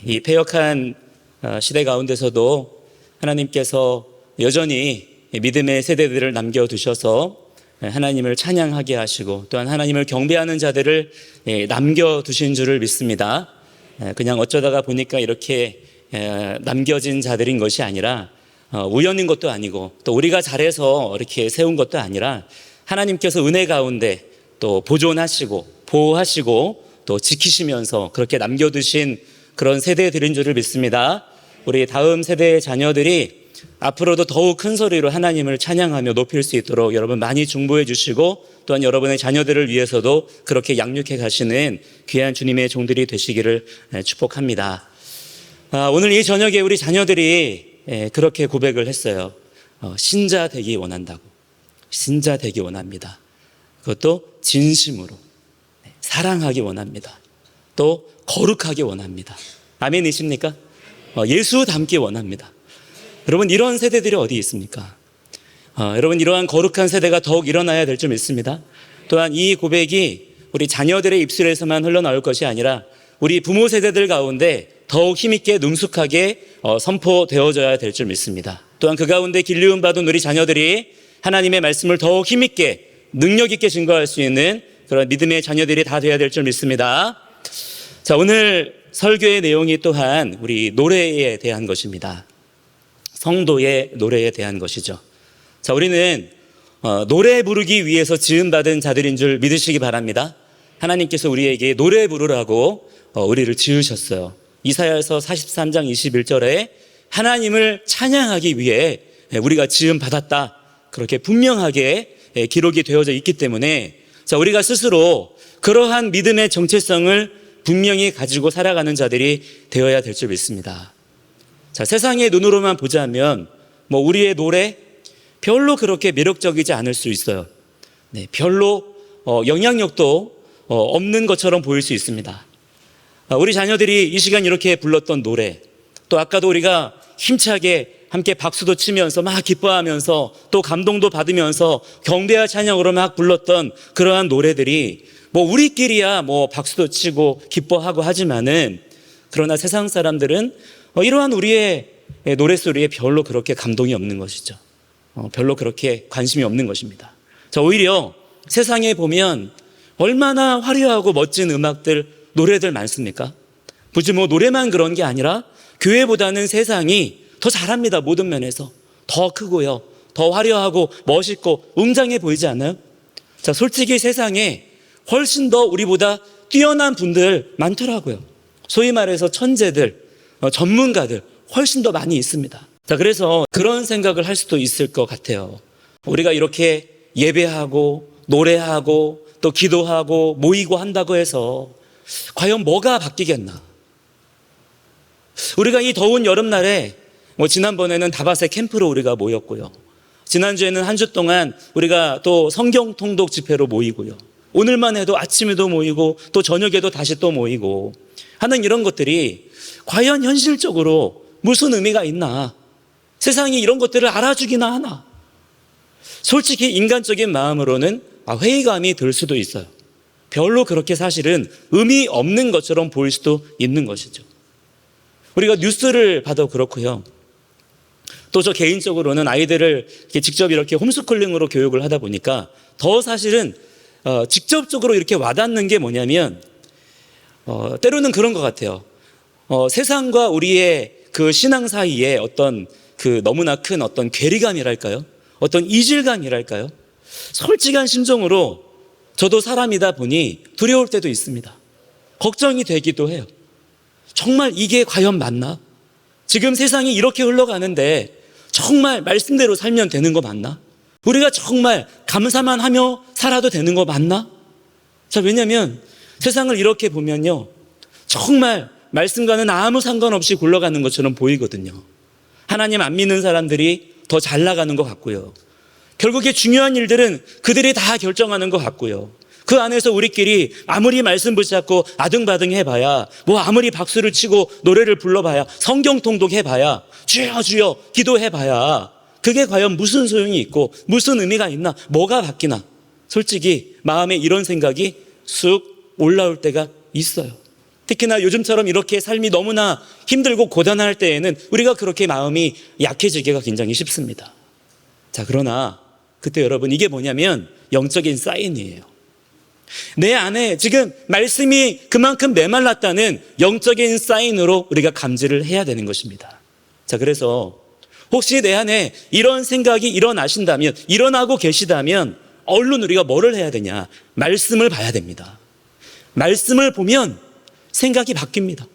이 패역한 시대 가운데서도 하나님께서 여전히 믿음의 세대들을 남겨두셔서 하나님을 찬양하게 하시고 또한 하나님을 경배하는 자들을 남겨두신 줄을 믿습니다. 그냥 어쩌다가 보니까 이렇게 남겨진 자들인 것이 아니라 우연인 것도 아니고 또 우리가 잘해서 이렇게 세운 것도 아니라 하나님께서 은혜 가운데 또 보존하시고 보호하시고 또 지키시면서 그렇게 남겨두신 그런 세대들인 줄을 믿습니다. 우리 다음 세대의 자녀들이 앞으로도 더욱 큰 소리로 하나님을 찬양하며 높일 수 있도록 여러분 많이 중보해 주시고 또한 여러분의 자녀들을 위해서도 그렇게 양육해 가시는 귀한 주님의 종들이 되시기를 축복합니다. 오늘 이 저녁에 우리 자녀들이 그렇게 고백을 했어요. 신자 되기 원한다고. 신자 되기 원합니다. 그것도 진심으로 사랑하기 원합니다. 또 거룩하기 원합니다. 아멘이십니까? 예수 닮기 원합니다. 여러분 이런 세대들이 어디 있습니까? 여러분 이러한 거룩한 세대가 더욱 일어나야 될 줄 믿습니다. 또한 이 고백이 우리 자녀들의 입술에서만 흘러나올 것이 아니라 우리 부모 세대들 가운데 더욱 힘있게 능숙하게 선포되어져야 될 줄 믿습니다. 또한 그 가운데 길리움 받은 우리 자녀들이 하나님의 말씀을 더욱 힘있게 능력 있게 증거할 수 있는 그런 믿음의 자녀들이 다 되어야 될 줄 믿습니다. 자, 오늘 설교의 내용이 또한 우리 노래에 대한 것입니다. 성도의 노래에 대한 것이죠. 자, 우리는 노래 부르기 위해서 지음받은 자들인 줄 믿으시기 바랍니다. 하나님께서 우리에게 노래 부르라고 우리를 지으셨어요. 이사야서 43장 21절에 하나님을 찬양하기 위해 우리가 지음받았다. 그렇게 분명하게 기록이 되어져 있기 때문에 자, 우리가 스스로 그러한 믿음의 정체성을 분명히 가지고 살아가는 자들이 되어야 될 줄 믿습니다. 자, 세상의 눈으로만 보자면 우리의 노래 별로 그렇게 매력적이지 않을 수 있어요. 별로 영향력도 없는 것처럼 보일 수 있습니다. 우리 자녀들이 이 시간 이렇게 불렀던 노래, 또 아까도 우리가 힘차게 함께 박수도 치면서 막 기뻐하면서 또 감동도 받으면서 경배와 찬양으로 막 불렀던 그러한 노래들이 우리끼리야 박수도 치고 기뻐하고 하지만은 그러나 세상 사람들은 이러한 우리의 노랫소리에 별로 그렇게 감동이 없는 것이죠. 별로 그렇게 관심이 없는 것입니다. 자, 오히려 세상에 보면 얼마나 화려하고 멋진 음악들, 노래들 많습니까? 굳이 노래만 그런 게 아니라 교회보다는 세상이 더 잘합니다. 모든 면에서. 더 크고요. 더 화려하고 멋있고 웅장해 보이지 않아요? 자, 솔직히 세상에 훨씬 더 우리보다 뛰어난 분들 많더라고요. 소위 말해서 천재들, 전문가들 훨씬 더 많이 있습니다. 자, 그래서 그런 생각을 할 수도 있을 것 같아요. 우리가 이렇게 예배하고 노래하고 또 기도하고 모이고 한다고 해서 과연 뭐가 바뀌겠나? 우리가 이 더운 여름날에 지난번에는 다바세 캠프로 우리가 모였고요. 지난주에는 한 주 동안 우리가 또 성경 통독 집회로 모이고요. 오늘만 해도 아침에도 모이고 또 저녁에도 다시 또 모이고 하는 이런 것들이 과연 현실적으로 무슨 의미가 있나? 세상이 이런 것들을 알아주기나 하나? 솔직히 인간적인 마음으로는 회의감이 들 수도 있어요. 별로 그렇게 사실은 의미 없는 것처럼 보일 수도 있는 것이죠. 우리가 뉴스를 봐도 그렇고요. 또 저 개인적으로는 아이들을 직접 이렇게 홈스쿨링으로 교육을 하다 보니까 더 사실은 직접적으로 이렇게 와닿는 게 뭐냐면 때로는 그런 것 같아요. 세상과 우리의 그 신앙 사이에 어떤 그 너무나 큰 어떤 괴리감이랄까요? 어떤 이질감이랄까요? 솔직한 심정으로 저도 사람이다 보니 두려울 때도 있습니다. 걱정이 되기도 해요. 정말 이게 과연 맞나? 지금 세상이 이렇게 흘러가는데 정말 말씀대로 살면 되는 거 맞나? 우리가 정말 감사만 하며 살아도 되는 거 맞나? 자, 왜냐면 세상을 이렇게 보면요, 정말 말씀과는 아무 상관없이 굴러가는 것처럼 보이거든요. 하나님 안 믿는 사람들이 더 잘 나가는 것 같고요. 결국에 중요한 일들은 그들이 다 결정하는 것 같고요. 그 안에서 우리끼리 아무리 말씀 붙잡고 아등바등 해봐야, 아무리 박수를 치고 노래를 불러봐야, 성경 통독해봐야, 주여 주여 기도해봐야 그게 과연 무슨 소용이 있고 무슨 의미가 있나? 뭐가 바뀌나? 솔직히 마음에 이런 생각이 쑥 올라올 때가 있어요. 특히나 요즘처럼 이렇게 삶이 너무나 힘들고 고단할 때에는 우리가 그렇게 마음이 약해지기가 굉장히 쉽습니다. 자, 그러나 그때 여러분 이게 뭐냐면 영적인 사인이에요. 내 안에 지금 말씀이 그만큼 메말랐다는 영적인 사인으로 우리가 감지를 해야 되는 것입니다. 자, 그래서 혹시 내 안에 이런 생각이 일어나고 계시다면 얼른 우리가 뭐를 해야 되냐? 말씀을 봐야 됩니다. 말씀을 보면 생각이 바뀝니다.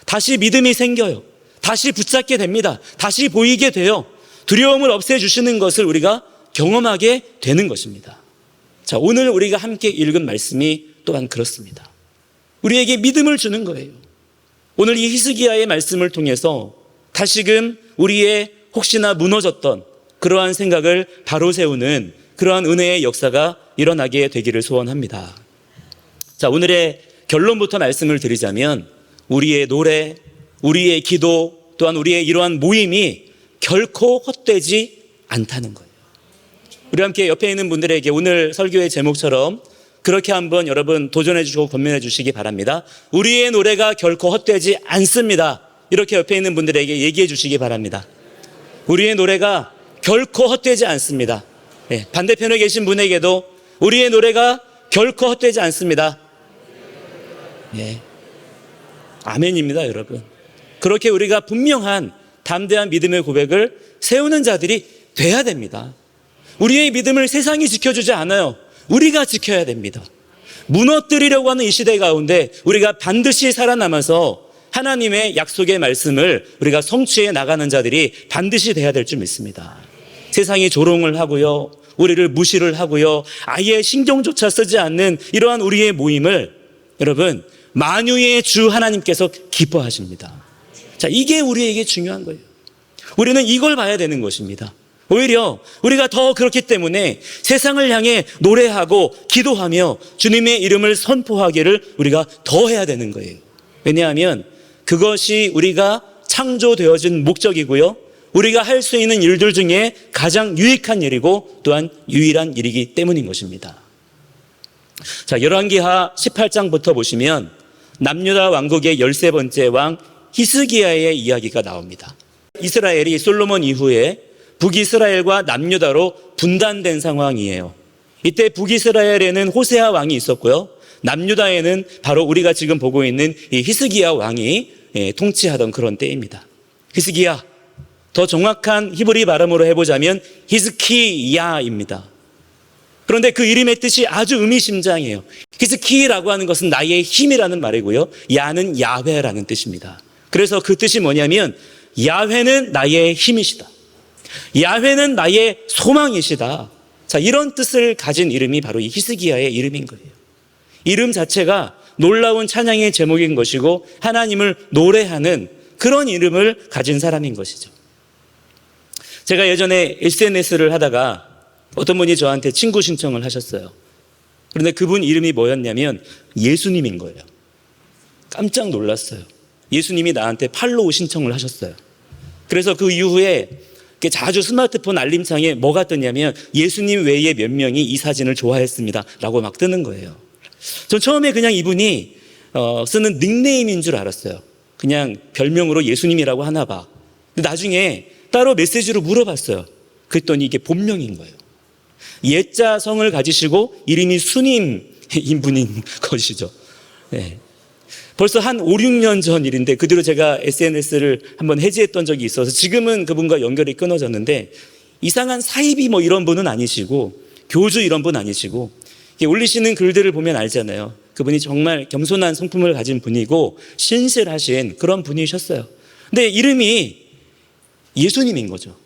다시 믿음이 생겨요. 다시 붙잡게 됩니다. 다시 보이게 돼요. 두려움을 없애주시는 것을 우리가 경험하게 되는 것입니다. 자, 오늘 우리가 함께 읽은 말씀이 또한 그렇습니다. 우리에게 믿음을 주는 거예요. 오늘 이 히스기야의 말씀을 통해서 다시금 우리의 혹시나 무너졌던 그러한 생각을 바로 세우는 그러한 은혜의 역사가 일어나게 되기를 소원합니다. 자, 오늘의 결론부터 말씀을 드리자면 우리의 노래, 우리의 기도, 또한 우리의 이러한 모임이 결코 헛되지 않다는 거예요. 우리 함께 옆에 있는 분들에게 오늘 설교의 제목처럼 그렇게 한번 여러분 도전해 주시고 권면해 주시기 바랍니다. 우리의 노래가 결코 헛되지 않습니다. 이렇게 옆에 있는 분들에게 얘기해 주시기 바랍니다. 우리의 노래가 결코 헛되지 않습니다. 네, 반대편에 계신 분에게도 우리의 노래가 결코 헛되지 않습니다. 네. 아멘입니다, 여러분. 그렇게 우리가 분명한 담대한 믿음의 고백을 세우는 자들이 돼야 됩니다. 우리의 믿음을 세상이 지켜주지 않아요. 우리가 지켜야 됩니다. 무너뜨리려고 하는 이 시대 가운데 우리가 반드시 살아남아서 하나님의 약속의 말씀을 우리가 성취해 나가는 자들이 반드시 돼야 될 줄 믿습니다. 세상이 조롱을 하고요, 우리를 무시를 하고요, 아예 신경조차 쓰지 않는 이러한 우리의 모임을 여러분 만유의 주 하나님께서 기뻐하십니다. 자, 이게 우리에게 중요한 거예요. 우리는 이걸 봐야 되는 것입니다. 오히려 우리가 더 그렇기 때문에 세상을 향해 노래하고 기도하며 주님의 이름을 선포하기를 우리가 더 해야 되는 거예요. 왜냐하면 그것이 우리가 창조되어진 목적이고요, 우리가 할 수 있는 일들 중에 가장 유익한 일이고 또한 유일한 일이기 때문인 것입니다. 자, 열왕기하 18장부터 보시면 남유다 왕국의 13번째 왕 히스기야의 이야기가 나옵니다. 이스라엘이 솔로몬 이후에 북이스라엘과 남유다로 분단된 상황이에요. 이때 북이스라엘에는 호세아 왕이 있었고요, 남유다에는 바로 우리가 지금 보고 있는 이 히스기야 왕이 통치하던 그런 때입니다. 히스기야, 더 정확한 히브리 발음으로 해보자면 히스키야입니다. 그런데 그 이름의 뜻이 아주 의미심장해요. 히스키라고 하는 것은 나의 힘이라는 말이고요, 야는 야훼라는 뜻입니다. 그래서 그 뜻이 뭐냐면 야훼는 나의 힘이시다, 야훼는 나의 소망이시다. 자, 이런 뜻을 가진 이름이 바로 이 히스기야의 이름인 거예요. 이름 자체가 놀라운 찬양의 제목인 것이고 하나님을 노래하는 그런 이름을 가진 사람인 것이죠. 제가 예전에 SNS를 하다가 어떤 분이 저한테 친구 신청을 하셨어요. 그런데 그분 이름이 뭐였냐면 예수님인 거예요. 깜짝 놀랐어요. 예수님이 나한테 팔로우 신청을 하셨어요. 그래서 그 이후에 자주 스마트폰 알림창에 뭐가 뜨냐면 예수님 외에 몇 명이 이 사진을 좋아했습니다 라고 막 뜨는 거예요. 전 처음에 그냥 이분이 쓰는 닉네임인 줄 알았어요. 그냥 별명으로 예수님이라고 하나 봐. 근데 나중에 따로 메시지로 물어봤어요. 그랬더니 이게 본명인 거예요. 예자 성을 가지시고 이름이 수님인 분인 것이죠. 네. 벌써 한 5, 6년 전 일인데 그 뒤로 제가 SNS를 한번 해지했던 적이 있어서 지금은 그분과 연결이 끊어졌는데, 이상한 사이비 뭐 이런 분은 아니시고 교주 이런 분 아니시고 올리시는 글들을 보면 알잖아요. 그분이 정말 겸손한 성품을 가진 분이고 신실하신 그런 분이셨어요. 근데 이름이 예수님인 거죠.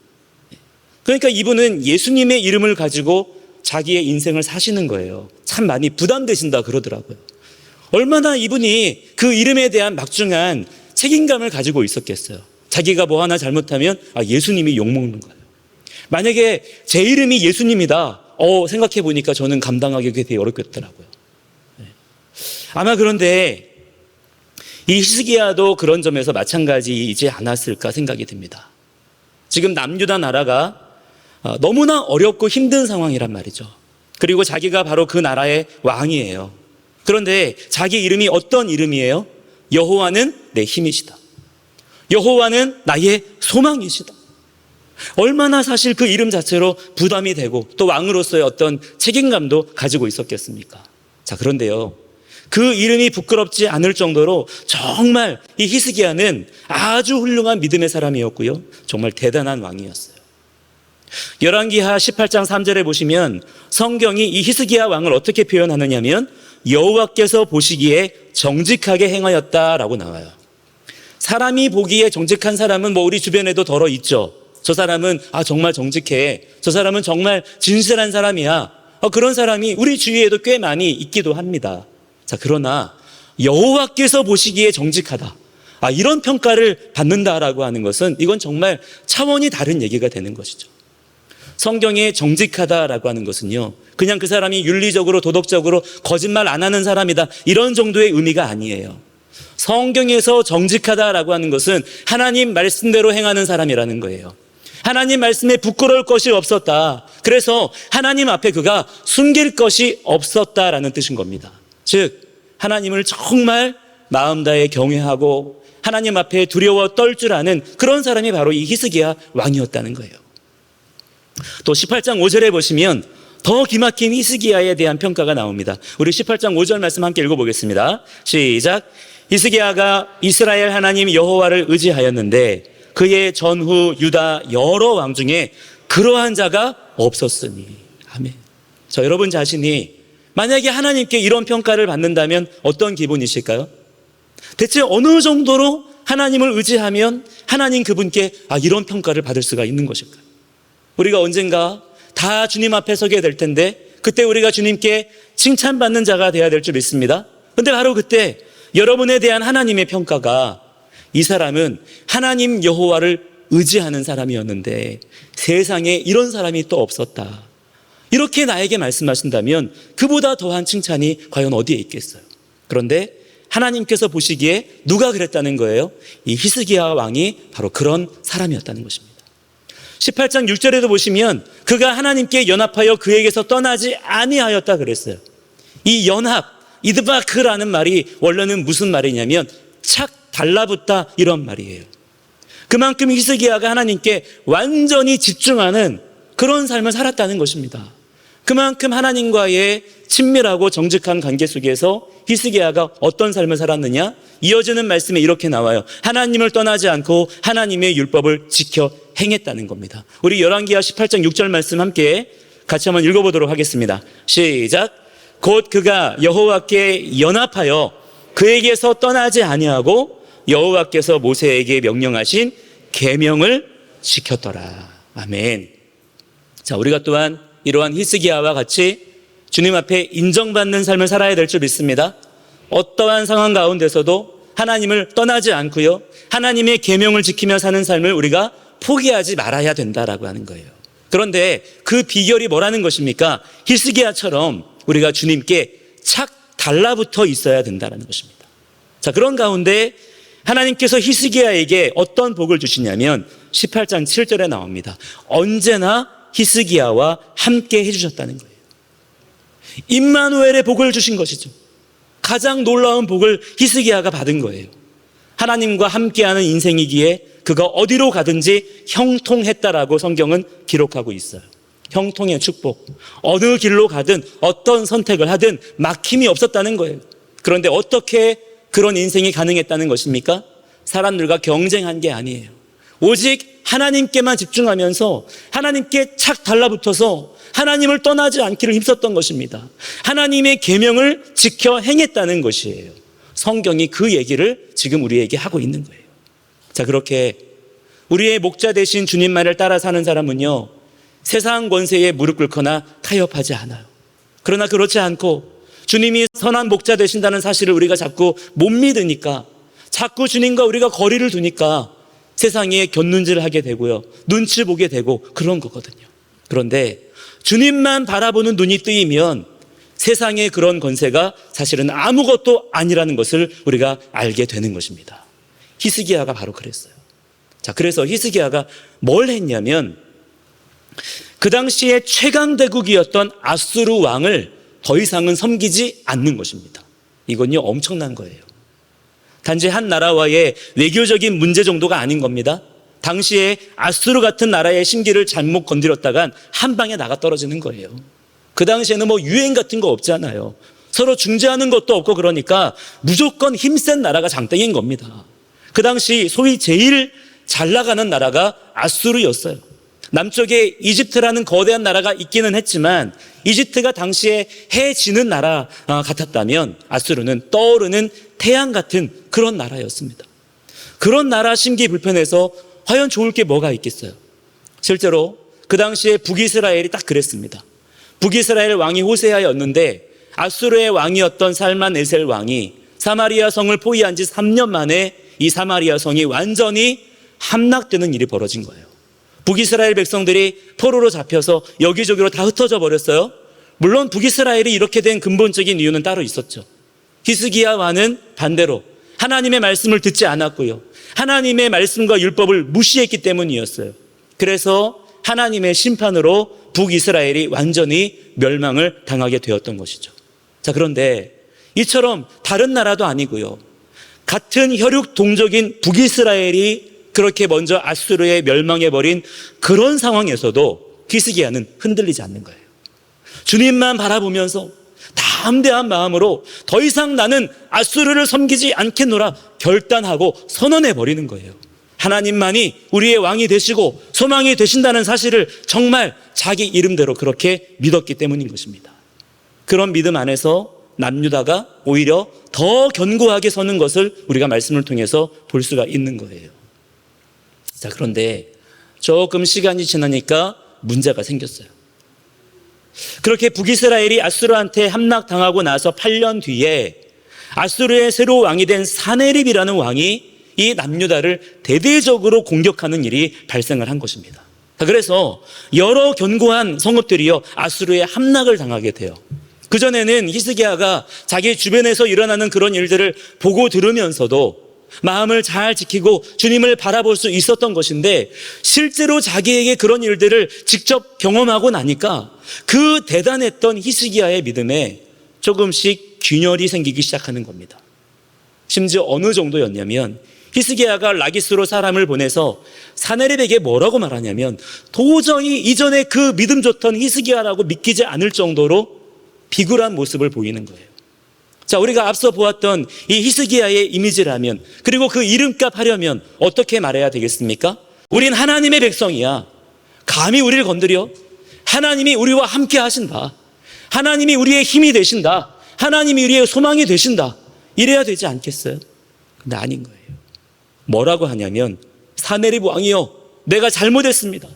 그러니까 이분은 예수님의 이름을 가지고 자기의 인생을 사시는 거예요. 참 많이 부담되신다 그러더라고요. 얼마나 이분이 그 이름에 대한 막중한 책임감을 가지고 있었겠어요. 자기가 뭐 하나 잘못하면 예수님이 욕먹는 거예요. 만약에 제 이름이 예수님이다, 생각해 보니까 저는 감당하기 되게 어렵겠더라고요. 아마 그런데 이 히스기야도 그런 점에서 마찬가지이지 않았을까 생각이 듭니다. 지금 남유다 나라가 너무나 어렵고 힘든 상황이란 말이죠. 그리고 자기가 바로 그 나라의 왕이에요. 그런데 자기 이름이 어떤 이름이에요? 여호와는 내 힘이시다. 여호와는 나의 소망이시다. 얼마나 사실 그 이름 자체로 부담이 되고 또 왕으로서의 어떤 책임감도 가지고 있었겠습니까? 자, 그런데요, 그 이름이 부끄럽지 않을 정도로 정말 이 히스기야는 아주 훌륭한 믿음의 사람이었고요, 정말 대단한 왕이었어요. 열왕기하 18장 3절에 보시면 성경이 이 히스기야 왕을 어떻게 표현하느냐면 여호와께서 보시기에 정직하게 행하였다라고 나와요. 사람이 보기에 정직한 사람은 뭐 우리 주변에도 덜어 있죠. 저 사람은 정말 정직해, 저 사람은 정말 진실한 사람이야, 그런 사람이 우리 주위에도 꽤 많이 있기도 합니다. 자, 그러나 여호와께서 보시기에 정직하다, 이런 평가를 받는다라고 하는 것은 이건 정말 차원이 다른 얘기가 되는 것이죠. 성경에 정직하다라고 하는 것은요, 그냥 그 사람이 윤리적으로 도덕적으로 거짓말 안 하는 사람이다, 이런 정도의 의미가 아니에요. 성경에서 정직하다라고 하는 것은 하나님 말씀대로 행하는 사람이라는 거예요. 하나님 말씀에 부끄러울 것이 없었다. 그래서 하나님 앞에 그가 숨길 것이 없었다라는 뜻인 겁니다. 즉, 하나님을 정말 마음 다해 경외하고 하나님 앞에 두려워 떨 줄 아는 그런 사람이 바로 이 히스기야 왕이었다는 거예요. 또 18장 5절에 보시면 더 기막힌 히스기야에 대한 평가가 나옵니다. 우리 18장 5절 말씀 함께 읽어보겠습니다. 시작. 히스기야가 이스라엘 하나님 여호와를 의지하였는데 그의 전후 유다 여러 왕 중에 그러한 자가 없었으니. 아멘. 자, 여러분 자신이 만약에 하나님께 이런 평가를 받는다면 어떤 기분이실까요? 대체 어느 정도로 하나님을 의지하면 하나님 그분께 이런 평가를 받을 수가 있는 것일까요? 우리가 언젠가 다 주님 앞에 서게 될 텐데 그때 우리가 주님께 칭찬받는 자가 되어야 될 줄 믿습니다. 그런데 바로 그때 여러분에 대한 하나님의 평가가 이 사람은 하나님 여호와를 의지하는 사람이었는데 세상에 이런 사람이 또 없었다, 이렇게 나에게 말씀하신다면 그보다 더한 칭찬이 과연 어디에 있겠어요? 그런데 하나님께서 보시기에 누가 그랬다는 거예요? 이 히스기야 왕이 바로 그런 사람이었다는 것입니다. 18장 6절에도 보시면 그가 하나님께 연합하여 그에게서 떠나지 아니하였다 그랬어요. 이 연합, 이드바크라는 말이 원래는 무슨 말이냐면 착 달라붙다, 이런 말이에요. 그만큼 히스기야가 하나님께 완전히 집중하는 그런 삶을 살았다는 것입니다. 그만큼 하나님과의 친밀하고 정직한 관계 속에서 히스기야가 어떤 삶을 살았느냐? 이어지는 말씀에 이렇게 나와요. 하나님을 떠나지 않고 하나님의 율법을 지켜 행했다는 겁니다. 우리 열왕기하 18장 6절 말씀 함께 같이 한번 읽어보도록 하겠습니다. 시작. 곧 그가 여호와께 연합하여 그에게서 떠나지 아니하고 여호와께서 모세에게 명령하신 계명을 지켰더라. 아멘. 자, 우리가 또한 이러한 히스기야와 같이 주님 앞에 인정받는 삶을 살아야 될 줄 믿습니다. 어떠한 상황 가운데서도 하나님을 떠나지 않고요, 하나님의 계명을 지키며 사는 삶을 우리가 포기하지 말아야 된다라고 하는 거예요. 그런데 그 비결이 뭐라는 것입니까? 히스기야처럼 우리가 주님께 착 달라붙어 있어야 된다는 것입니다. 자, 그런 가운데 하나님께서 히스기야에게 어떤 복을 주시냐면 18장 7절에 나옵니다. 언제나 히스기야와 함께 해주셨다는 거예요. 임마누엘의 복을 주신 것이죠. 가장 놀라운 복을 히스기야가 받은 거예요. 하나님과 함께하는 인생이기에 그가 어디로 가든지 형통했다라고 성경은 기록하고 있어요. 형통의 축복. 어느 길로 가든 어떤 선택을 하든 막힘이 없었다는 거예요. 그런데 어떻게 그런 인생이 가능했다는 것입니까? 사람들과 경쟁한 게 아니에요. 오직 하나님께만 집중하면서 하나님께 착 달라붙어서 하나님을 떠나지 않기를 힘썼던 것입니다. 하나님의 계명을 지켜 행했다는 것이에요. 성경이 그 얘기를 지금 우리에게 하고 있는 거예요. 자, 그렇게 우리의 목자 되신 주님만을 따라 사는 사람은요, 세상 권세에 무릎 꿇거나 타협하지 않아요. 그러나 그렇지 않고 주님이 선한 목자 되신다는 사실을 우리가 자꾸 못 믿으니까, 자꾸 주님과 우리가 거리를 두니까 세상에 곁눈질을 하게 되고요, 눈치 보게 되고 그런 거거든요. 그런데 주님만 바라보는 눈이 뜨이면 세상의 그런 권세가 사실은 아무것도 아니라는 것을 우리가 알게 되는 것입니다. 히스기야가 바로 그랬어요. 자, 그래서 히스기야가 뭘 했냐면 그 당시에 최강대국이었던 아수르 왕을 더 이상은 섬기지 않는 것입니다. 이건요, 엄청난 거예요. 단지 한 나라와의 외교적인 문제 정도가 아닌 겁니다. 당시에 아수르 같은 나라의 심기를 잘못 건드렸다간 한 방에 나가 떨어지는 거예요. 그 당시에는 뭐 유행 같은 거 없잖아요. 서로 중재하는 것도 없고 그러니까 무조건 힘센 나라가 장땡인 겁니다. 그 당시 소위 제일 잘 나가는 나라가 아수르였어요. 남쪽에 이집트라는 거대한 나라가 있기는 했지만 이집트가 당시에 해지는 나라 같았다면 아수르는 떠오르는 태양 같은 그런 나라였습니다. 그런 나라 심기 불편해서 과연 좋을 게 뭐가 있겠어요? 실제로 그 당시에 북이스라엘이 딱 그랬습니다. 북이스라엘 왕이 호세아였는데 아수르의 왕이었던 살만에셀 왕이 사마리아 성을 포위한 지 3년 만에 이 사마리아 성이 완전히 함락되는 일이 벌어진 거예요. 북이스라엘 백성들이 포로로 잡혀서 여기저기로 다 흩어져 버렸어요. 물론 북이스라엘이 이렇게 된 근본적인 이유는 따로 있었죠. 히스기야 왕은 반대로 하나님의 말씀을 듣지 않았고요. 하나님의 말씀과 율법을 무시했기 때문이었어요. 그래서 하나님의 심판으로 북이스라엘이 완전히 멸망을 당하게 되었던 것이죠. 자, 그런데 이처럼 다른 나라도 아니고요. 같은 혈육 동족인 북이스라엘이 그렇게 먼저 아수르에 멸망해버린 그런 상황에서도 히스기야는 흔들리지 않는 거예요. 주님만 바라보면서 담대한 마음으로 더 이상 나는 아수르를 섬기지 않겠노라 결단하고 선언해버리는 거예요. 하나님만이 우리의 왕이 되시고 소망이 되신다는 사실을 정말 자기 이름대로 그렇게 믿었기 때문인 것입니다. 그런 믿음 안에서 남유다가 오히려 더 견고하게 서는 것을 우리가 말씀을 통해서 볼 수가 있는 거예요. 자, 그런데 조금 시간이 지나니까 문제가 생겼어요. 그렇게 북이스라엘이 아수르한테 함락당하고 나서 8년 뒤에 아수르의 새로 왕이 된 사네립이라는 왕이 이 남유다를 대대적으로 공격하는 일이 발생을 한 것입니다. 그래서 여러 견고한 성읍들이요 아수르의 함락을 당하게 돼요. 그전에는 히스기야가 자기 주변에서 일어나는 그런 일들을 보고 들으면서도 마음을 잘 지키고 주님을 바라볼 수 있었던 것인데 실제로 자기에게 그런 일들을 직접 경험하고 나니까 그 대단했던 히스기야의 믿음에 조금씩 균열이 생기기 시작하는 겁니다. 심지어 어느 정도였냐면 히스기야가 라기스로 사람을 보내서 사네립에게 뭐라고 말하냐면 도저히 이전에 그 믿음 좋던 히스기야라고 믿기지 않을 정도로 비굴한 모습을 보이는 거예요. 자, 우리가 앞서 보았던 이 히스기야의 이미지라면 그리고 그 이름값 하려면 어떻게 말해야 되겠습니까? 우린 하나님의 백성이야. 감히 우리를 건드려? 하나님이 우리와 함께 하신다. 하나님이 우리의 힘이 되신다. 하나님이 우리의 소망이 되신다. 이래야 되지 않겠어요? 근데 아닌 거예요. 뭐라고 하냐면 사네립 왕이여 내가 잘못했습니다.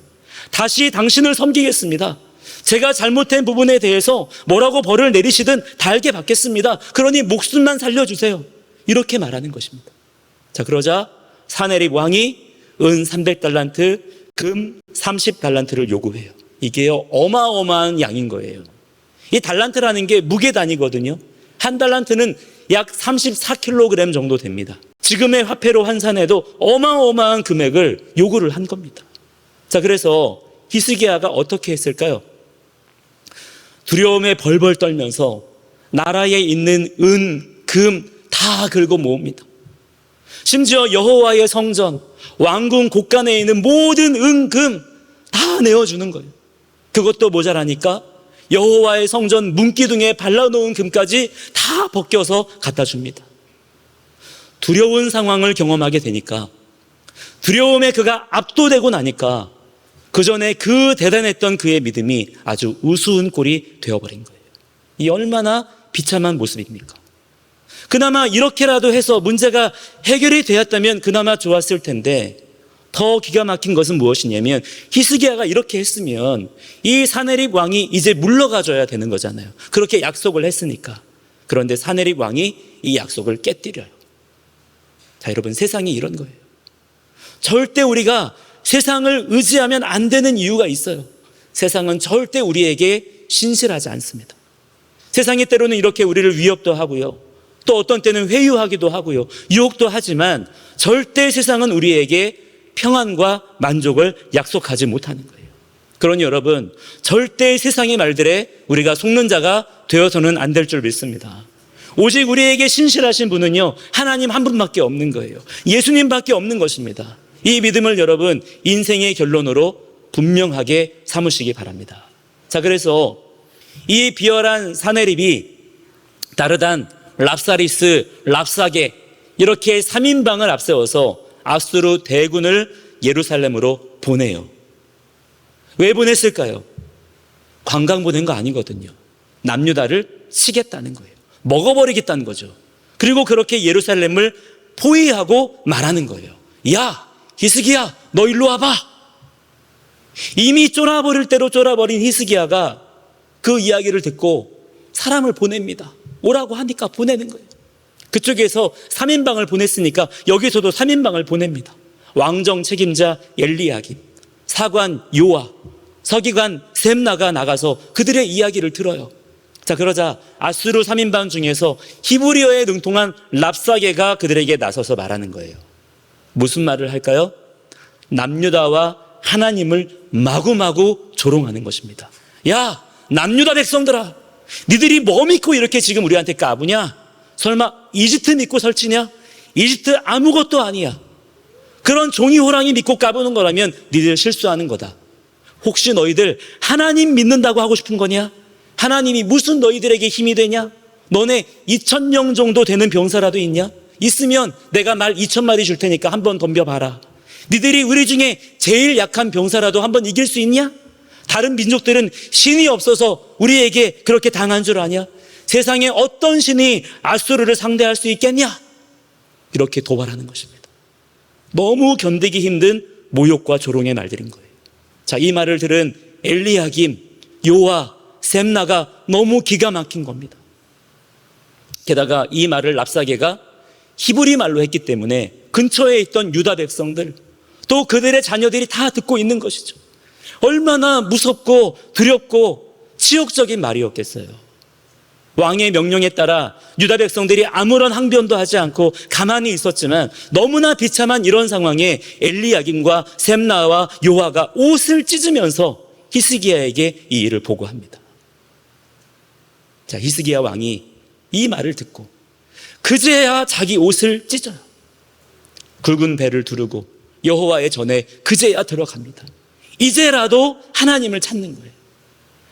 다시 당신을 섬기겠습니다. 제가 잘못된 부분에 대해서 뭐라고 벌을 내리시든 달게 받겠습니다. 그러니 목숨만 살려주세요. 이렇게 말하는 것입니다. 자, 그러자 사네립 왕이 은 300달란트, 금 30달란트를 요구해요. 이게 어마어마한 양인 거예요. 이 달란트라는 게 무게 단위거든요. 한 달란트는 약 34kg 정도 됩니다. 지금의 화폐로 환산해도 어마어마한 금액을 요구를 한 겁니다. 자, 그래서 히스기야가 어떻게 했을까요? 두려움에 벌벌 떨면서 나라에 있는 은, 금 다 긁어 모읍니다. 심지어 여호와의 성전, 왕궁 곳간에 있는 모든 은, 금 다 내어주는 거예요. 그것도 모자라니까 여호와의 성전 문기둥에 발라놓은 금까지 다 벗겨서 갖다 줍니다. 두려운 상황을 경험하게 되니까 두려움에 그가 압도되고 나니까 그전에 그 대단했던 그의 믿음이 아주 우스운 꼴이 되어버린 거예요. 이 얼마나 비참한 모습입니까? 그나마 이렇게라도 해서 문제가 해결이 되었다면 그나마 좋았을 텐데 더 기가 막힌 것은 무엇이냐면 히스기야가 이렇게 했으면 이 사네립 왕이 이제 물러가줘야 되는 거잖아요. 그렇게 약속을 했으니까. 그런데 사네립 왕이 이 약속을 깨뜨려요. 자, 여러분, 세상이 이런 거예요. 절대 우리가 세상을 의지하면 안 되는 이유가 있어요. 세상은 절대 우리에게 신실하지 않습니다. 세상이 때로는 이렇게 우리를 위협도 하고요. 또 어떤 때는 회유하기도 하고요. 유혹도 하지만 절대 세상은 우리에게 평안과 만족을 약속하지 못하는 거예요. 그러니 여러분, 절대 세상의 말들에 우리가 속는 자가 되어서는 안 될 줄 믿습니다. 오직 우리에게 신실하신 분은요, 하나님 한 분밖에 없는 거예요. 예수님밖에 없는 것입니다. 이 믿음을 여러분 인생의 결론으로 분명하게 삼으시기 바랍니다. 자, 그래서 이 비열한 사내립이 다르단, 랍사리스, 랍사게 이렇게 3인방을 앞세워서 아수르 대군을 예루살렘으로 보내요. 왜 보냈을까요? 관광 보낸 거 아니거든요. 남유다를 치겠다는 거예요. 먹어버리겠다는 거죠. 그리고 그렇게 예루살렘을 포위하고 말하는 거예요. 야, 히스기야, 너 일로 와봐. 이미 쫄아버릴 대로 쫄아버린 히스기야가 그 이야기를 듣고 사람을 보냅니다. 오라고 하니까 보내는 거예요. 그쪽에서 3인방을 보냈으니까 여기서도 3인방을 보냅니다. 왕정 책임자 엘리야김, 사관 요아, 서기관 셈나가 나가서 그들의 이야기를 들어요. 자, 그러자 아수르 3인방 중에서 히브리어에 능통한 랍사게가 그들에게 나서서 말하는 거예요. 무슨 말을 할까요? 남유다와 하나님을 마구마구 조롱하는 것입니다. 야, 남유다 백성들아, 니들이 뭐 믿고 이렇게 지금 우리한테 까부냐? 설마 이집트 믿고 설치냐? 이집트 아무것도 아니야. 그런 종이 호랑이 믿고 까부는 거라면 니들 실수하는 거다. 혹시 너희들 하나님 믿는다고 하고 싶은 거냐? 하나님이 무슨 너희들에게 힘이 되냐? 너네 2,000명 정도 되는 병사라도 있냐? 있으면 내가 말 2,000마리 줄 테니까 한번 덤벼봐라. 니들이 우리 중에 제일 약한 병사라도 한번 이길 수 있냐? 다른 민족들은 신이 없어서 우리에게 그렇게 당한 줄 아냐? 세상에 어떤 신이 아수르를 상대할 수 있겠냐? 이렇게 도발하는 것입니다. 너무 견디기 힘든 모욕과 조롱의 말들인 거예요. 자, 이 말을 들은 엘리야김, 요아, 셈나가 너무 기가 막힌 겁니다. 게다가 이 말을 랍사게가 히브리 말로 했기 때문에 근처에 있던 유다 백성들, 또 그들의 자녀들이 다 듣고 있는 것이죠. 얼마나 무섭고 두렵고 치욕적인 말이었겠어요. 왕의 명령에 따라 유다 백성들이 아무런 항변도 하지 않고 가만히 있었지만 너무나 비참한 이런 상황에 엘리야김과 셈나와 요아가 옷을 찢으면서 히스기야에게 이 일을 보고합니다. 자, 히스기야 왕이 이 말을 듣고 그제야 자기 옷을 찢어요. 굵은 배를 두르고 여호와의 전에 그제야 들어갑니다. 이제라도 하나님을 찾는 거예요.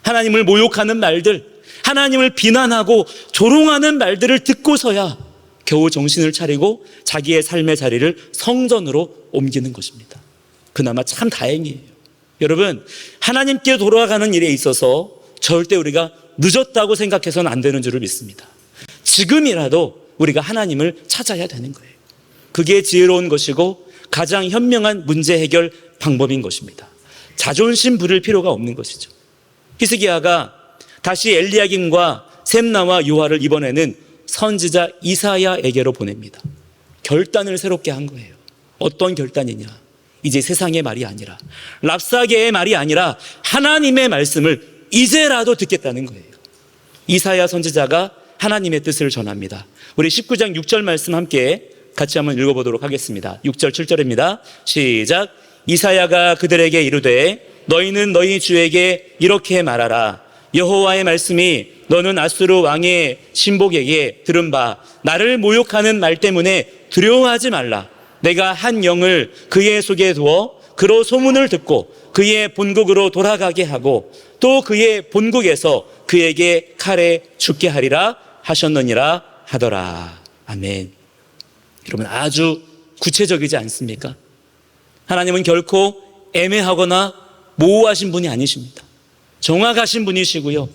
하나님을 모욕하는 말들, 하나님을 비난하고 조롱하는 말들을 듣고서야 겨우 정신을 차리고 자기의 삶의 자리를 성전으로 옮기는 것입니다. 그나마 참 다행이에요. 여러분, 하나님께 돌아가는 일에 있어서 절대 우리가 늦었다고 생각해서는 안 되는 줄을 믿습니다. 지금이라도 우리가 하나님을 찾아야 되는 거예요. 그게 지혜로운 것이고 가장 현명한 문제 해결 방법인 것입니다. 자존심 부릴 필요가 없는 것이죠. 히스기야가 다시 엘리야김과 셈나와 요아를 이번에는 선지자 이사야에게로 보냅니다. 결단을 새롭게 한 거예요. 어떤 결단이냐? 이제 세상의 말이 아니라, 랍사게의 말이 아니라 하나님의 말씀을 이제라도 듣겠다는 거예요. 이사야 선지자가 하나님의 뜻을 전합니다. 우리 19장 6절 말씀 함께 같이 한번 읽어보도록 하겠습니다. 6절 7절입니다. 시작. 이사야가 그들에게 이르되 너희는 너희 주에게 이렇게 말하라. 여호와의 말씀이 너는 아수르 왕의 신복에게 들은 바 나를 모욕하는 말 때문에 두려워하지 말라. 내가 한 영을 그의 속에 두어 그로 소문을 듣고 그의 본국으로 돌아가게 하고 또 그의 본국에서 그에게 칼에 죽게 하리라 하셨느니라 하더라. 아멘. 여러분, 아주 구체적이지 않습니까? 하나님은 결코 애매하거나 모호하신 분이 아니십니다. 정확하신 분이시고요,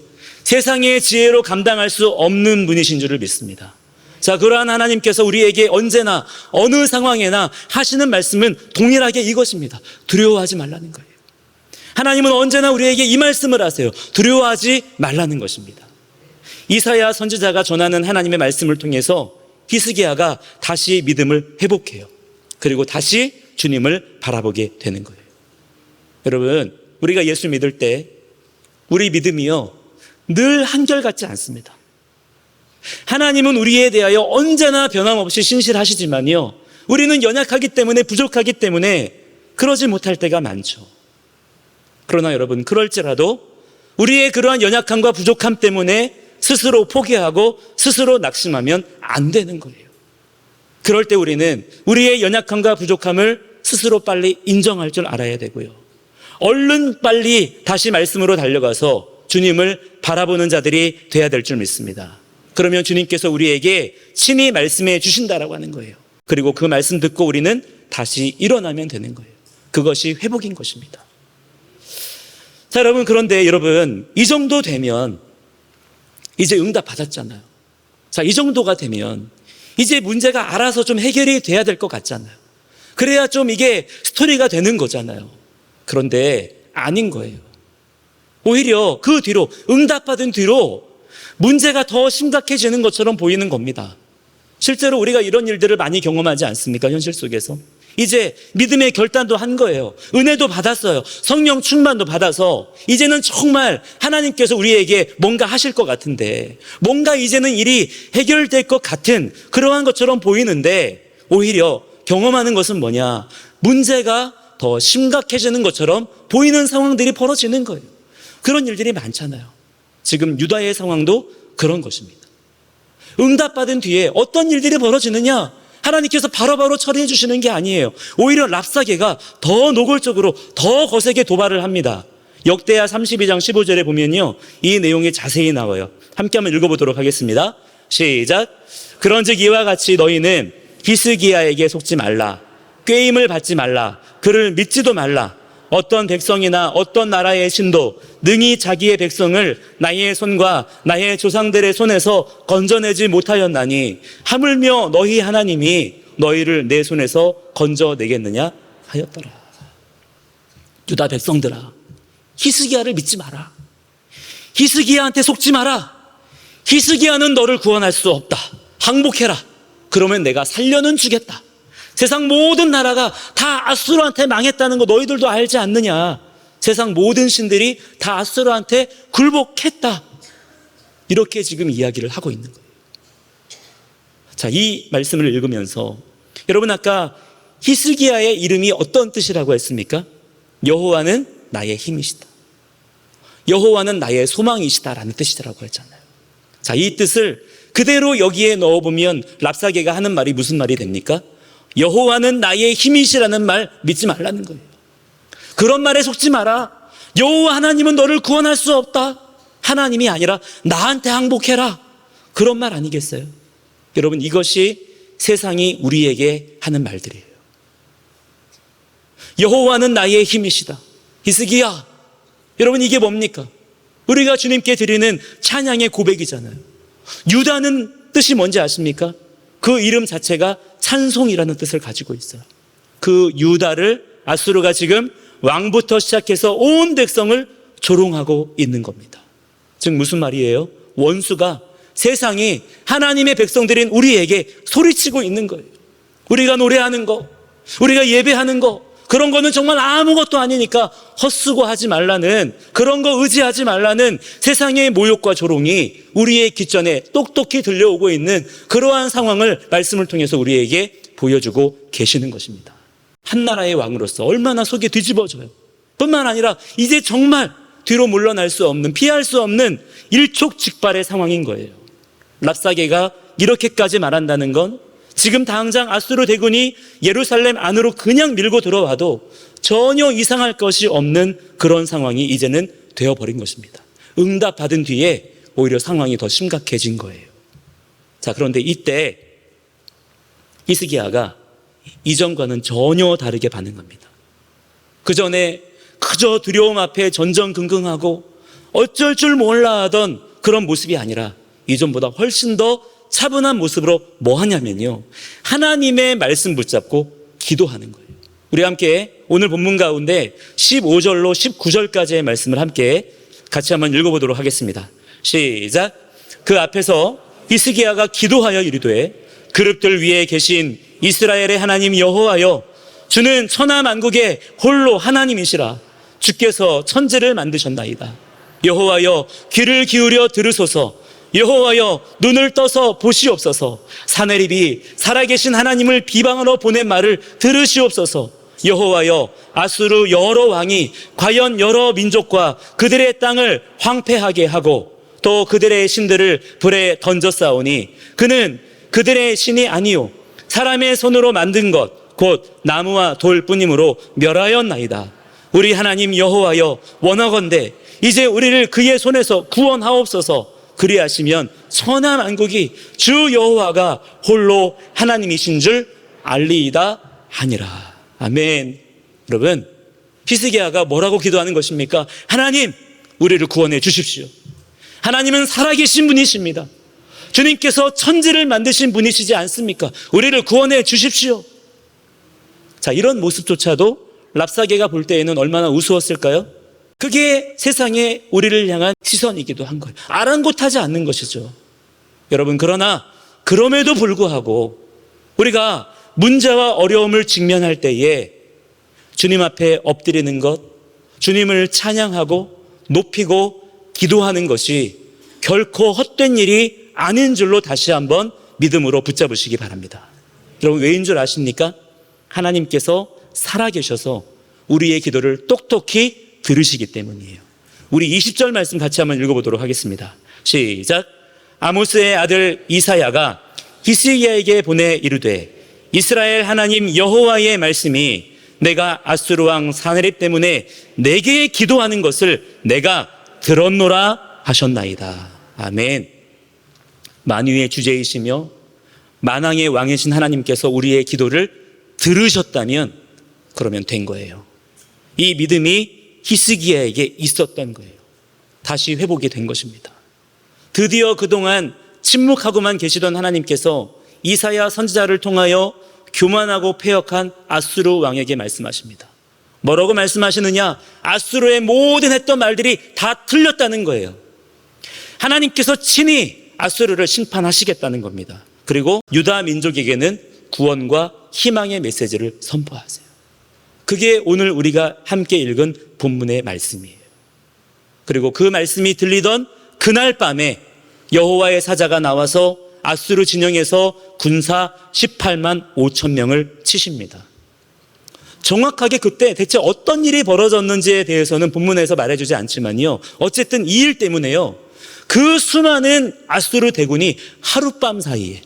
세상의 지혜로 감당할 수 없는 분이신 줄을 믿습니다. 자, 그러한 하나님께서 우리에게 언제나 어느 상황에나 하시는 말씀은 동일하게 이것입니다. 두려워하지 말라는 거예요. 하나님은 언제나 우리에게 이 말씀을 하세요. 두려워하지 말라는 것입니다. 이사야 선지자가 전하는 하나님의 말씀을 통해서 히스기야가 다시 믿음을 회복해요. 그리고 다시 주님을 바라보게 되는 거예요. 여러분, 우리가 예수 믿을 때 우리 믿음이요, 늘 한결같지 않습니다. 하나님은 우리에 대하여 언제나 변함없이 신실하시지만요, 우리는 연약하기 때문에, 부족하기 때문에 그러지 못할 때가 많죠. 그러나 여러분, 그럴지라도 우리의 그러한 연약함과 부족함 때문에 스스로 포기하고 스스로 낙심하면 안 되는 거예요. 그럴 때 우리는 우리의 연약함과 부족함을 스스로 빨리 인정할 줄 알아야 되고요. 얼른 빨리 다시 말씀으로 달려가서 주님을 바라보는 자들이 돼야 될 줄 믿습니다. 그러면 주님께서 우리에게 친히 말씀해 주신다라고 하는 거예요. 그리고 그 말씀 듣고 우리는 다시 일어나면 되는 거예요. 그것이 회복인 것입니다. 자, 여러분, 그런데 여러분, 이 정도 되면 이제 응답 받았잖아요. 자, 이 정도가 되면 이제 문제가 알아서 좀 해결이 돼야 될 것 같잖아요. 그래야 좀 이게 스토리가 되는 거잖아요. 그런데 아닌 거예요. 오히려 그 뒤로, 응답받은 뒤로 문제가 더 심각해지는 것처럼 보이는 겁니다. 실제로 우리가 이런 일들을 많이 경험하지 않습니까? 현실 속에서. 이제 믿음의 결단도 한 거예요. 은혜도 받았어요. 성령 충만도 받아서 이제는 정말 하나님께서 우리에게 뭔가 하실 것 같은데, 뭔가 이제는 일이 해결될 것 같은 그러한 것처럼 보이는데, 오히려 경험하는 것은 뭐냐? 문제가 더 심각해지는 것처럼 보이는 상황들이 벌어지는 거예요. 그런 일들이 많잖아요. 지금 유다의 상황도 그런 것입니다. 응답받은 뒤에 어떤 일들이 벌어지느냐? 하나님께서 바로바로 처리해 주시는 게 아니에요. 오히려 랍사게가 더 노골적으로 더 거세게 도발을 합니다. 역대하 32장 15절에 보면요, 이 내용이 자세히 나와요. 함께 한번 읽어보도록 하겠습니다. 시작. 그런즉 이와 같이 너희는 히스기야에게 속지 말라. 꾀임을 받지 말라. 그를 믿지도 말라. 어떤 백성이나 어떤 나라의 신도 능히 자기의 백성을 나의 손과 나의 조상들의 손에서 건져내지 못하였나니 하물며 너희 하나님이 너희를 내 손에서 건져내겠느냐 하였더라. 유다 백성들아, 히스기야를 믿지 마라. 히스기야한테 속지 마라. 히스기야는 너를 구원할 수 없다. 항복해라. 그러면 내가 살려는 주겠다. 세상 모든 나라가 다 아수르한테 망했다는 거 너희들도 알지 않느냐. 세상 모든 신들이 다 아수르한테 굴복했다. 이렇게 지금 이야기를 하고 있는 거예요. 자, 이 말씀을 읽으면서 여러분, 아까 히스기야의 이름이 어떤 뜻이라고 했습니까? 여호와는 나의 힘이시다. 여호와는 나의 소망이시다라는 뜻이라고 했잖아요. 자, 이 뜻을 그대로 여기에 넣어보면 랍사게가 하는 말이 무슨 말이 됩니까? 여호와는 나의 힘이시라는 말 믿지 말라는 거예요. 그런 말에 속지 마라. 여호와 하나님은 너를 구원할 수 없다. 하나님이 아니라 나한테 항복해라. 그런 말 아니겠어요? 여러분, 이것이 세상이 우리에게 하는 말들이에요. 여호와는 나의 힘이시다. 히스기야, 여러분, 이게 뭡니까? 우리가 주님께 드리는 찬양의 고백이잖아요. 유다는 뜻이 뭔지 아십니까? 그 이름 자체가 찬송이라는 뜻을 가지고 있어요. 그 유다를 아수르가 지금 왕부터 시작해서 온 백성을 조롱하고 있는 겁니다. 즉 무슨 말이에요? 원수가, 세상이 하나님의 백성들인 우리에게 소리치고 있는 거예요. 우리가 노래하는 거, 우리가 예배하는 거, 그런 거는 정말 아무것도 아니니까 헛수고하지 말라는, 그런 거 의지하지 말라는 세상의 모욕과 조롱이 우리의 귓전에 똑똑히 들려오고 있는 그러한 상황을 말씀을 통해서 우리에게 보여주고 계시는 것입니다. 한 나라의 왕으로서 얼마나 속이 뒤집어져요. 뿐만 아니라 이제 정말 뒤로 물러날 수 없는, 피할 수 없는 일촉즉발의 상황인 거예요. 랍사게가 이렇게까지 말한다는 건 지금 당장 아수르 대군이 예루살렘 안으로 그냥 밀고 들어와도 전혀 이상할 것이 없는 그런 상황이 이제는 되어버린 것입니다. 응답받은 뒤에 오히려 상황이 더 심각해진 거예요. 자, 그런데 이때 히스기야가 이전과는 전혀 다르게 반응합니다. 그 전에 그저 두려움 앞에 전전긍긍하고 어쩔 줄 몰라 하던 그런 모습이 아니라 이전보다 훨씬 더 차분한 모습으로 뭐 하냐면요, 하나님의 말씀 붙잡고 기도하는 거예요. 우리 함께 오늘 본문 가운데 15절로 19절까지의 말씀을 함께 같이 한번 읽어보도록 하겠습니다. 시작. 그 앞에서 히스기야가 기도하여 이르되, 그룹들 위에 계신 이스라엘의 하나님 여호와여, 주는 천하 만국의 홀로 하나님이시라. 주께서 천지를 만드셨나이다. 여호와여, 귀를 기울여 들으소서. 여호와여, 눈을 떠서 보시옵소서. 사내립이 살아계신 하나님을 비방하러 보낸 말을 들으시옵소서. 여호와여, 아수르 여러 왕이 과연 여러 민족과 그들의 땅을 황폐하게 하고 또 그들의 신들을 불에 던져 싸우니 그는 그들의 신이 아니요 사람의 손으로 만든 것 곧 나무와 돌뿐이므로 멸하였나이다. 우리 하나님 여호와여 원하건대 이제 우리를 그의 손에서 구원하옵소서. 그리하시면 천하 만국이 주 여호와가 홀로 하나님이신 줄 알리이다 하니라. 아멘. 여러분, 히스기야가 뭐라고 기도하는 것입니까? 하나님, 우리를 구원해 주십시오. 하나님은 살아계신 분이십니다. 주님께서 천지를 만드신 분이시지 않습니까? 우리를 구원해 주십시오. 자, 이런 모습조차도 랍사게가 볼 때에는 얼마나 우스웠을까요? 그게 세상에 우리를 향한 시선이기도 한 거예요. 아랑곳하지 않는 것이죠. 여러분, 그러나 그럼에도 불구하고 우리가 문제와 어려움을 직면할 때에 주님 앞에 엎드리는 것, 주님을 찬양하고 높이고 기도하는 것이 결코 헛된 일이 아닌 줄로 다시 한번 믿음으로 붙잡으시기 바랍니다. 여러분, 왜인 줄 아십니까? 하나님께서 살아계셔서 우리의 기도를 똑똑히 들으시기 때문이에요. 우리 20절 말씀 같이 한번 읽어보도록 하겠습니다. 시작. 아모스의 아들 이사야가 히스기야에게 보내 이르되 이스라엘 하나님 여호와의 말씀이 내가 아수르 왕 사네립 때문에 내게 기도하는 것을 내가 들었노라 하셨나이다. 아멘. 만유의 주제이시며 만왕의 왕이신 하나님께서 우리의 기도를 들으셨다면 그러면 된 거예요. 이 믿음이 히스기야에게 있었던 거예요. 다시 회복이 된 것입니다. 드디어 그동안 침묵하고만 계시던 하나님께서 이사야 선지자를 통하여 교만하고 패역한 아수르 왕에게 말씀하십니다. 뭐라고 말씀하시느냐? 아수르의 모든 했던 말들이 다 틀렸다는 거예요. 하나님께서 친히 아수르를 심판하시겠다는 겁니다. 그리고 유다 민족에게는 구원과 희망의 메시지를 선포하세요. 그게 오늘 우리가 함께 읽은 본문의 말씀이에요. 그리고 그 말씀이 들리던 그날 밤에 여호와의 사자가 나와서 아수르 진영에서 군사 18만 5천 명을 치십니다. 정확하게 그때 대체 어떤 일이 벌어졌는지에 대해서는 본문에서 말해주지 않지만요, 어쨌든 이 일 때문에요, 그 수많은 아수르 대군이 하룻밤 사이에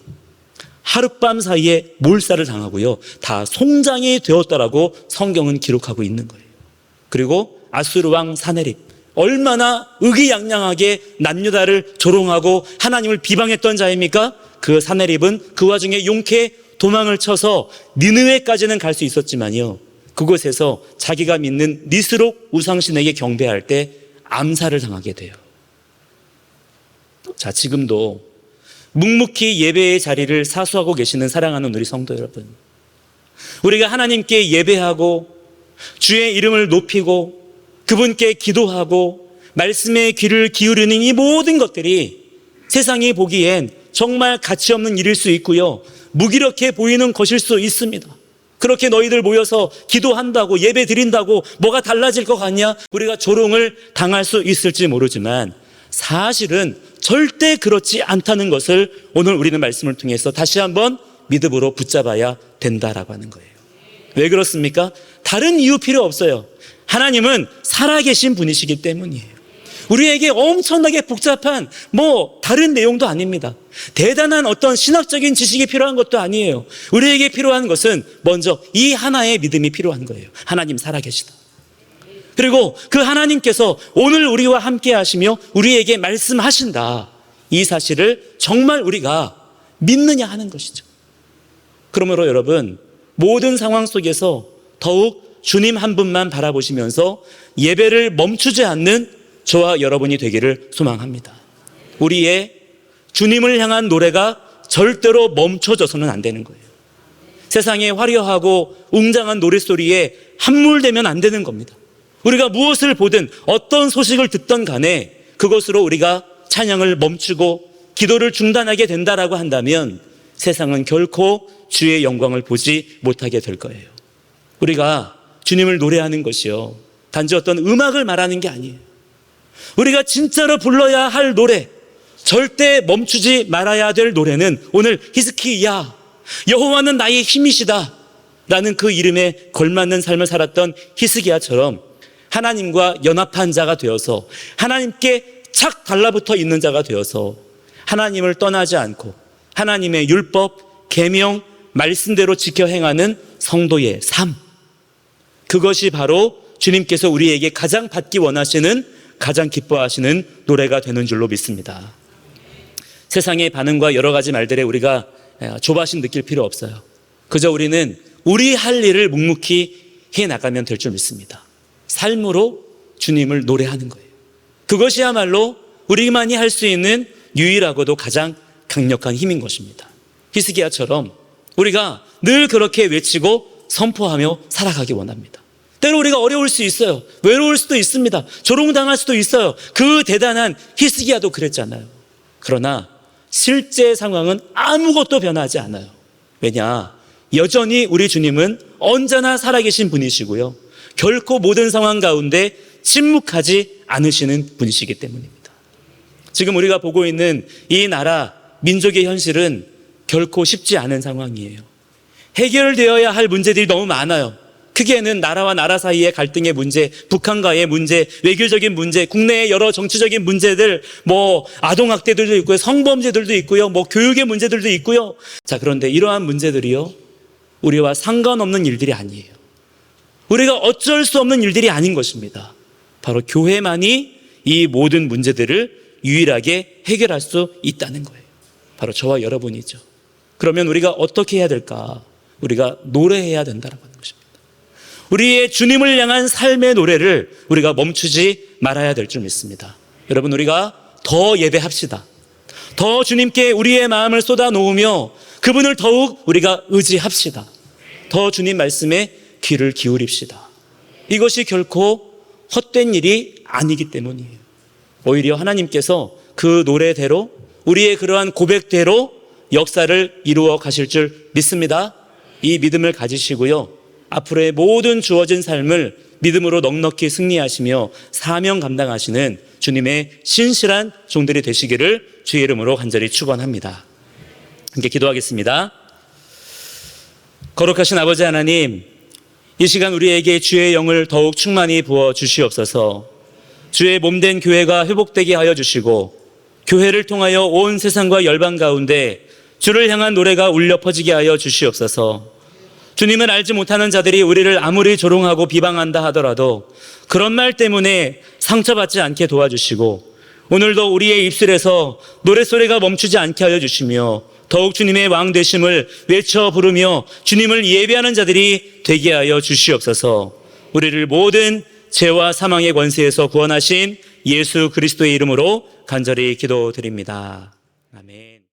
몰살을 당하고요, 다 송장이 되었다라고 성경은 기록하고 있는 거예요. 그리고 아수르 왕 사네립, 얼마나 의기양양하게 남유다를 조롱하고 하나님을 비방했던 자입니까? 그 사네립은 그 와중에 용케 도망을 쳐서 니느웨까지는 갈 수 있었지만요, 그곳에서 자기가 믿는 니스록 우상신에게 경배할 때 암살을 당하게 돼요. 자, 지금도 묵묵히 예배의 자리를 사수하고 계시는 사랑하는 우리 성도 여러분, 우리가 하나님께 예배하고 주의 이름을 높이고 그분께 기도하고 말씀에 귀를 기울이는 이 모든 것들이 세상이 보기엔 정말 가치 없는 일일 수 있고요, 무기력해 보이는 것일 수 있습니다. 그렇게 너희들 모여서 기도한다고 예배 드린다고 뭐가 달라질 것 같냐? 우리가 조롱을 당할 수 있을지 모르지만 사실은 절대 그렇지 않다는 것을 오늘 우리는 말씀을 통해서 다시 한번 믿음으로 붙잡아야 된다라고 하는 거예요. 왜 그렇습니까? 다른 이유 필요 없어요. 하나님은 살아계신 분이시기 때문이에요. 우리에게 엄청나게 복잡한 다른 내용도 아닙니다. 대단한 어떤 신학적인 지식이 필요한 것도 아니에요. 우리에게 필요한 것은 먼저 이 하나의 믿음이 필요한 거예요. 하나님 살아계시다. 그리고 그 하나님께서 오늘 우리와 함께 하시며 우리에게 말씀하신다, 이 사실을 정말 우리가 믿느냐 하는 것이죠. 그러므로 여러분, 모든 상황 속에서 더욱 주님 한 분만 바라보시면서 예배를 멈추지 않는 저와 여러분이 되기를 소망합니다. 우리의 주님을 향한 노래가 절대로 멈춰져서는 안 되는 거예요. 세상의 화려하고 웅장한 노랫소리에 함몰되면 안 되는 겁니다. 우리가 무엇을 보든 어떤 소식을 듣던 간에 그것으로 우리가 찬양을 멈추고 기도를 중단하게 된다라고 한다면 세상은 결코 주의 영광을 보지 못하게 될 거예요. 우리가 주님을 노래하는 것이요, 단지 어떤 음악을 말하는 게 아니에요. 우리가 진짜로 불러야 할 노래, 절대 멈추지 말아야 될 노래는 오늘 히스기야, 여호와는 나의 힘이시다 라는 그 이름에 걸맞는 삶을 살았던 히스기야처럼 하나님과 연합한 자가 되어서 하나님께 착 달라붙어 있는 자가 되어서 하나님을 떠나지 않고 하나님의 율법, 계명, 말씀대로 지켜 행하는 성도의 삶, 그것이 바로 주님께서 우리에게 가장 받기 원하시는, 가장 기뻐하시는 노래가 되는 줄로 믿습니다. 세상의 반응과 여러 가지 말들에 우리가 조바심 느낄 필요 없어요. 그저 우리는 우리 할 일을 묵묵히 해나가면 될 줄 믿습니다. 삶으로 주님을 노래하는 거예요. 그것이야말로 우리만이 할 수 있는 유일하고도 가장 강력한 힘인 것입니다. 히스기야처럼 우리가 늘 그렇게 외치고 선포하며 살아가기 원합니다. 때로 우리가 어려울 수 있어요. 외로울 수도 있습니다. 조롱당할 수도 있어요. 그 대단한 히스기야도 그랬잖아요. 그러나 실제 상황은 아무것도 변하지 않아요. 왜냐? 여전히 우리 주님은 언제나 살아계신 분이시고요, 결코 모든 상황 가운데 침묵하지 않으시는 분이시기 때문입니다. 지금 우리가 보고 있는 이 나라 민족의 현실은 결코 쉽지 않은 상황이에요. 해결되어야 할 문제들이 너무 많아요. 크게는 나라와 나라 사이의 갈등의 문제, 북한과의 문제, 외교적인 문제, 국내의 여러 정치적인 문제들, 아동학대들도 있고요, 성범죄들도 있고요, 교육의 문제들도 있고요. 자, 그런데 이러한 문제들이요, 우리와 상관없는 일들이 아니에요. 우리가 어쩔 수 없는 일들이 아닌 것입니다. 바로 교회만이 이 모든 문제들을 유일하게 해결할 수 있다는 거예요. 바로 저와 여러분이죠. 그러면 우리가 어떻게 해야 될까? 우리가 노래해야 된다라고 하는 것입니다. 우리의 주님을 향한 삶의 노래를 우리가 멈추지 말아야 될 줄 믿습니다. 여러분, 우리가 더 예배합시다. 더 주님께 우리의 마음을 쏟아놓으며 그분을 더욱 우리가 의지합시다. 더 주님 말씀에 귀를 기울입시다. 이것이 결코 헛된 일이 아니기 때문이에요. 오히려 하나님께서 그 노래대로, 우리의 그러한 고백대로 역사를 이루어 가실 줄 믿습니다. 이 믿음을 가지시고요, 앞으로의 모든 주어진 삶을 믿음으로 넉넉히 승리하시며 사명 감당하시는 주님의 신실한 종들이 되시기를 주의 이름으로 간절히 축원합니다. 함께 기도하겠습니다. 거룩하신 아버지 하나님, 이 시간 우리에게 주의 영을 더욱 충만히 부어 주시옵소서. 주의 몸된 교회가 회복되게 하여 주시고, 교회를 통하여 온 세상과 열방 가운데 주를 향한 노래가 울려 퍼지게 하여 주시옵소서. 주님을 알지 못하는 자들이 우리를 아무리 조롱하고 비방한다 하더라도 그런 말 때문에 상처받지 않게 도와주시고, 오늘도 우리의 입술에서 노랫소리가 멈추지 않게 하여 주시며 더욱 주님의 왕 되심을 외쳐 부르며 주님을 예배하는 자들이 되게 하여 주시옵소서. 우리를 모든 죄와 사망의 권세에서 구원하신 예수 그리스도의 이름으로 간절히 기도드립니다. 아멘.